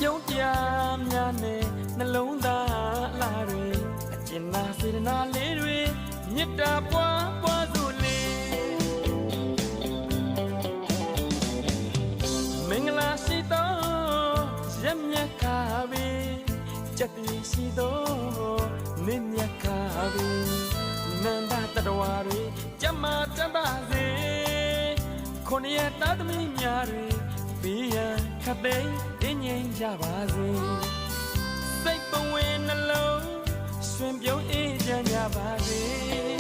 ပြုံးပြများနဲ့နှလုံးသားလာတွေအကျဉ်းနာစေတနာလေးတွေမေတ္တာပွားပွားစုလေးမင်္ဂလာရှိသောရမြတ်ခါပဲကြက်တီရှိသောမင်းမြတ်ခါပဲနန္ဒတတဝါတွေကြမ်းမာတတ်ပါစေခொနည်းသားသမီးများတွေဘေးရန်ခတ်သိမ်းတင်းငြိမ်ကြပါစေစိတ်ပဝင်နှလုံးရှင်ပြုံးအေးချမ်းကြပါစေ